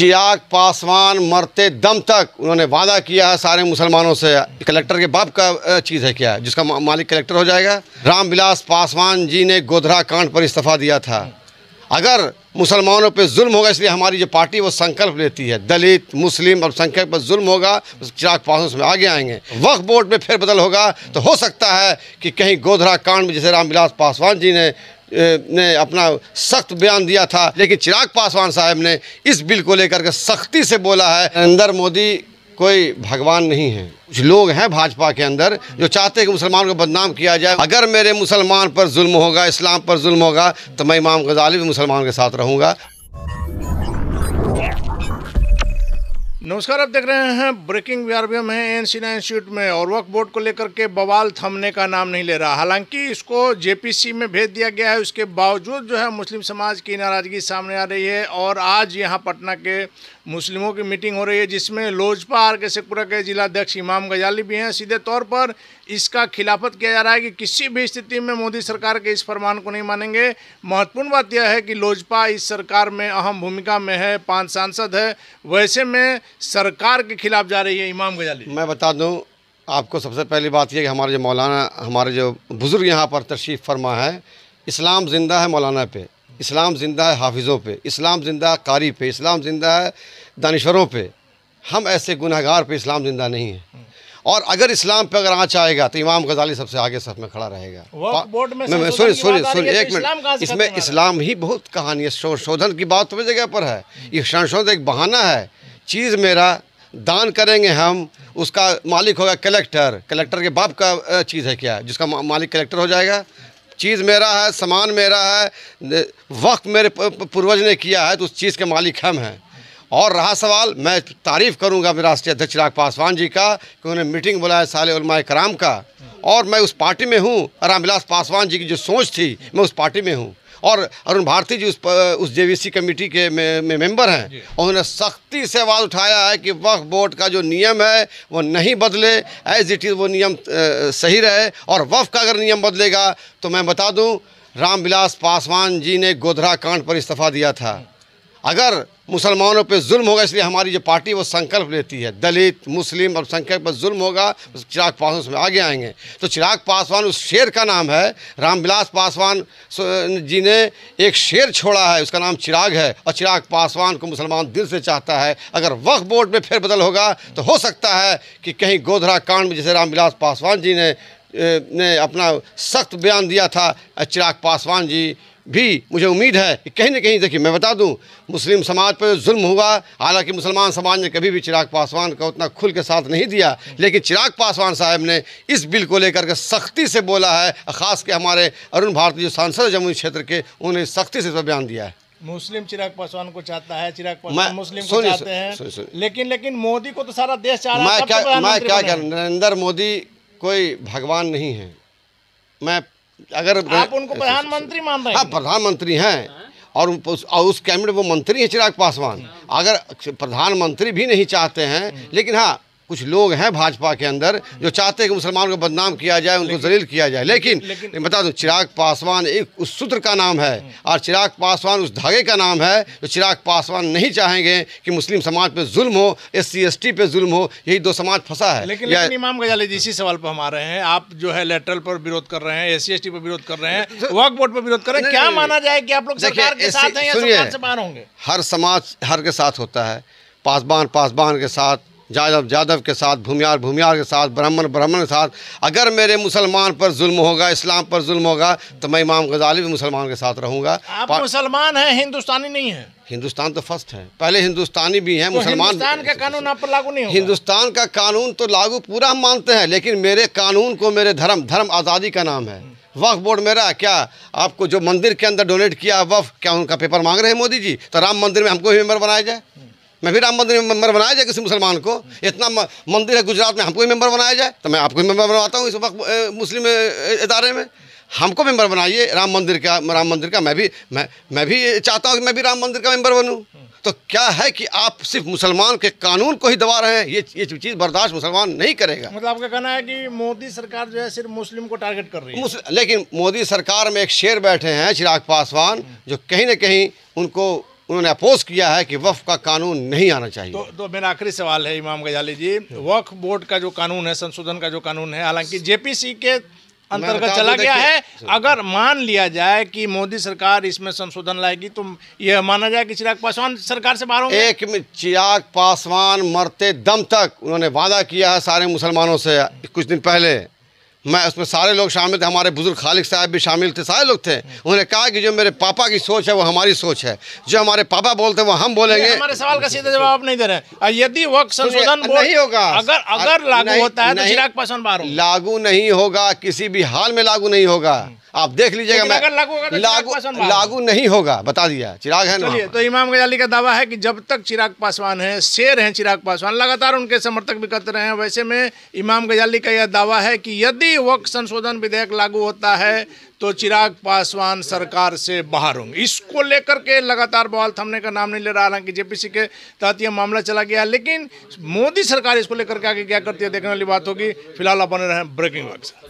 चिराग पासवान मरते दम तक उन्होंने वादा किया है सारे मुसलमानों से। कलेक्टर के बाप का चीज़ है क्या जिसका मालिक कलेक्टर हो जाएगा। रामविलास पासवान जी ने गोधरा कांड पर इस्तीफा दिया था। अगर मुसलमानों पे जुल्म होगा, इसलिए हमारी जो पार्टी वो संकल्प लेती है दलित मुस्लिम अल्पसंख्यक पर जुल्म होगा, चिराग पासवान उसमें आगे आएंगे। वक्फ बोर्ड में फेरबदल होगा तो हो सकता है कि कहीं गोधरा कांड में जैसे रामविलास पासवान जी ने अपना सख्त बयान दिया था, लेकिन चिराग पासवान साहब ने इस बिल को लेकर के सख्ती से बोला है नरेंद्र मोदी कोई भगवान नहीं है। कुछ लोग हैं भाजपा के अंदर जो चाहते हैं कि मुसलमान को बदनाम किया जाए। अगर मेरे मुसलमान पर जुल्म होगा, इस्लाम पर जुल्म होगा, तो मैं इमाम गजाली भी मुसलमान के साथ रहूँगा। नमस्कार, आप देख रहे हैं ब्रेकिंग बिहार में एनसीना इंस्टीट्यूट में। और वक्फ बोर्ड को लेकर के बवाल थमने का नाम नहीं ले रहा। हालांकि इसको जेपीसी में भेज दिया गया है, उसके बावजूद जो है मुस्लिम समाज की नाराज़गी सामने आ रही है। और आज यहां पटना के मुस्लिमों की मीटिंग हो रही है, जिसमें लोजपा आर के शेखपुरा के जिलाध्यक्ष इमाम गजाली भी हैं। सीधे तौर पर इसका खिलाफत किया जा रहा है कि किसी भी स्थिति में मोदी सरकार के इस फरमान को नहीं मानेंगे। महत्वपूर्ण बात यह है कि लोजपा इस सरकार में अहम भूमिका में है, 5 सांसद है, वैसे में सरकार के खिलाफ जा रही है इमाम गजाली। मैं बता दूं आपको, सबसे पहली बात यह कि हमारे जो मौलाना, हमारे जो बुज़ुर्ग यहाँ पर तशरीफ़ फरमा है, इस्लाम ज़िंदा है मौलाना पे, इस्लाम ज़िंदा है हाफिज़ों पे, इस्लाम ज़िंदा है कारी पे, इस्लाम ज़िंदा है दानिश्वरों पे। हम ऐसे गुनहगार पे इस्लाम ज़िंदा नहीं है। और अगर इस्लाम पे अगर आँच आएगा तो इमाम गजाली सबसे आगे सफ में खड़ा रहेगा। बोर्ड में सुनिए एक मिनट, इसमें इस्लाम ही बहुत कहानी है। संशोधन की बात तो जगह पर है। ये संशोधन एक बहाना है। चीज़ मेरा दान करेंगे हम, उसका मालिक होगा कलेक्टर। कलेक्टर के बाप का चीज़ है क्या जिसका मालिक कलेक्टर हो जाएगा। चीज़ मेरा है, सामान मेरा है, वक्त मेरे पूर्वज ने किया है, तो उस चीज़ के मालिक हम हैं। और रहा सवाल, मैं तारीफ़ करूंगा मेरे राष्ट्रीय अध्यक्ष चिराग पासवान जी का कि उन्होंने मीटिंग बुलाया साले उलमाए कराम का, और मैं उस पार्टी में हूँ। रामविलास पासवान जी की जो सोच थी, मैं उस पार्टी में हूँ। और अरुण भारती जी उस जेवीसी कमेटी के में मेंबर हैं। उन्होंने सख्ती से आवाज़ उठाया है कि वक्फ बोर्ड का जो नियम है वो नहीं बदले, एज इट इज़ वो नियम सही रहे। और वक्फ का अगर नियम बदलेगा तो मैं बता दूं, रामविलास पासवान जी ने गोधरा कांड पर इस्तीफा दिया था। अगर मुसलमानों पे जुल्म होगा, इसलिए हमारी जो पार्टी वो संकल्प लेती है दलित मुस्लिम अल्पसंख्यक पर जुल्म होगा, चिराग पासवान उसमें आगे आएंगे। तो चिराग पासवान उस शेर का नाम है। रामविलास पासवान जी ने एक शेर छोड़ा है, उसका नाम चिराग है। और चिराग पासवान को मुसलमान दिल से चाहता है। अगर वक्फ बोर्ड में फेरबदल होगा तो हो सकता है कि कहीं गोधरा कांड में जैसे रामविलास पासवान जी ने अपना सख्त बयान दिया था, चिराग पासवान जी भी, मुझे उम्मीद है कि कहीं ना कहीं, देखिए मैं बता दूं, मुस्लिम समाज पर जुल्म हुआ। हालांकि मुसलमान समाज ने कभी भी चिराग पासवान का उतना खुल के साथ नहीं दिया, लेकिन चिराग पासवान साहब ने इस बिल को लेकर के सख्ती से बोला है। ख़ास के हमारे अरुण भारती जो सांसद जमुई क्षेत्र के, उन्होंने सख्ती से बयान दिया है। मुस्लिम चिराग पासवान को चाहता है, चिराग पासवान मुस्लिम को चाहते हैं, लेकिन मोदी को तो सारा देश चाह रहा है। मैं क्या कह, नरेंद्र मोदी कोई भगवान नहीं है। मैं अगर आप उनको प्रधानमंत्री मान रहे हैं? हाँ, प्रधानमंत्री हैं और उस कैबिनेट वो मंत्री हैं चिराग पासवान। अगर प्रधानमंत्री भी नहीं चाहते हैं, लेकिन हाँ कुछ लोग हैं भाजपा के अंदर जो चाहते हैं कि मुसलमानों को बदनाम किया जाए, उनको जलील किया जाए। लेकिन बता दूं, चिराग पासवान एक उस सूत्र का नाम है और चिराग पासवान उस धागे का नाम है। जो चिराग पासवान नहीं चाहेंगे कि मुस्लिम समाज पे जुल्म हो, SC ST पे जुल्म हो, यही दो समाज फंसा है। लेकिन इमाम गजाली जी, इसी सवाल पर हम आ रहे हैं। आप जो है लेटरल पर विरोध कर रहे हैं, SC ST पर विरोध कर रहे हैं, वक्फ बोर्ड पर विरोध कर रहे हैं, क्या माना जाए कि आप लोग सरकार के साथ हैं या सरकार से बाहर होंगे? हर समाज हर के साथ होता है। पासवान के साथ, यादव के साथ, भूमियार के साथ, ब्राह्मण के साथ। अगर मेरे मुसलमान पर जुल्म होगा, इस्लाम पर जुल्म होगा, तो मैं इमाम गजाली भी मुसलमान के साथ रहूँगा। आप मुसलमान हैं, हिंदुस्तानी नहीं है। हिंदुस्तान तो फर्स्ट है, पहले हिंदुस्तानी भी हैं, तो मुसलमान। हिंदुस्तान का कानून आप पर लागू नहीं होगा? हिंदुस्तान का कानून तो लागू पूरा हम मानते हैं, लेकिन मेरे कानून को, मेरे धर्म आज़ादी का नाम है। वक्फ बोर्ड मेरा, क्या आपको जो मंदिर के अंदर डोनेट किया वक्फ, क्या उनका पेपर मांग रहे हैं मोदी जी? तो राम मंदिर में हमको भी मेंबर बनाया जाए, मैं भी राम मंदिर में मेंबर बनाया जाए। किसी मुसलमान को इतना मंदिर है गुजरात में, हमको भी मेंबर बनाया जाए, तो मैं आपको भी मेंबर बनवाता हूँ इस वक्त मुस्लिम इदारे में। हमको मेंबर बनाइए राम मंदिर का। मैं भी चाहता हूँ कि मैं भी राम मंदिर का मेंबर बनूँ। तो क्या है कि आप सिर्फ मुसलमान के कानून को ही दबा रहे हैं, ये चीज़ बर्दाश्त मुसलमान नहीं करेगा। मतलब आपका कहना है कि मोदी सरकार जो है सिर्फ मुस्लिम को टारगेट कर रही है। लेकिन मोदी सरकार में एक शेर बैठे हैं चिराग पासवान, जो कहीं ना कहीं उनको उन्होंने अपोज किया है कि वक्फ का कानून नहीं आना चाहिए। तो मेरा आखिरी सवाल है इमाम गजाली जी, वक्फ बोर्ड का जो कानून है, संशोधन का जो कानून है, हालांकि जेपीसी के अंतर्गत चला गया है, अगर मान लिया जाए कि मोदी सरकार इसमें संशोधन लाएगी तो यह माना जाए कि चिराग पासवान सरकार से बाहर होंगे? चिराग पासवान मरते दम तक उन्होंने वादा किया है सारे मुसलमानों से। कुछ दिन पहले मैं उसमें सारे लोग शामिल थे, हमारे बुजुर्ग खालिक साहब भी शामिल थे, सारे लोग थे। उन्होंने कहा कि जो मेरे पापा की सोच है वो हमारी सोच है, जो हमारे पापा बोलते हैं वो हम बोलेंगे। हमारे सवाल का सीधा जवाब आप नहीं दे रहे हैं। यदि वक्फ संशोधन नहीं होगा, अगर लागू होता है तो चिराग पासवान बाहर होंगे? लागू नहीं होगा, किसी भी हाल में लागू नहीं होगा। आप देख लीजिएगा। मैं अगर लागू नहीं होगा, बता दिया, चिराग है ना। तो इमाम गजाली का दावा है कि जब तक चिराग पासवान है, शेर हैं चिराग पासवान, लगातार उनके समर्थक भी करते रहे हैं। वैसे में इमाम गजाली का यह दावा है कि यदि वक्फ संशोधन विधेयक लागू होता है तो चिराग पासवान सरकार से बाहर होंगे। इसको लेकर के लगातार बवाल थमने का नाम नहीं ले रहा। हालांकि जेपीसी के तहत यह मामला चला गया, लेकिन मोदी सरकार इसको लेकर के आगे क्या करती है देखने वाली बात होगी। फिलहाल आप बने रहे ब्रेकिंग वर्क से।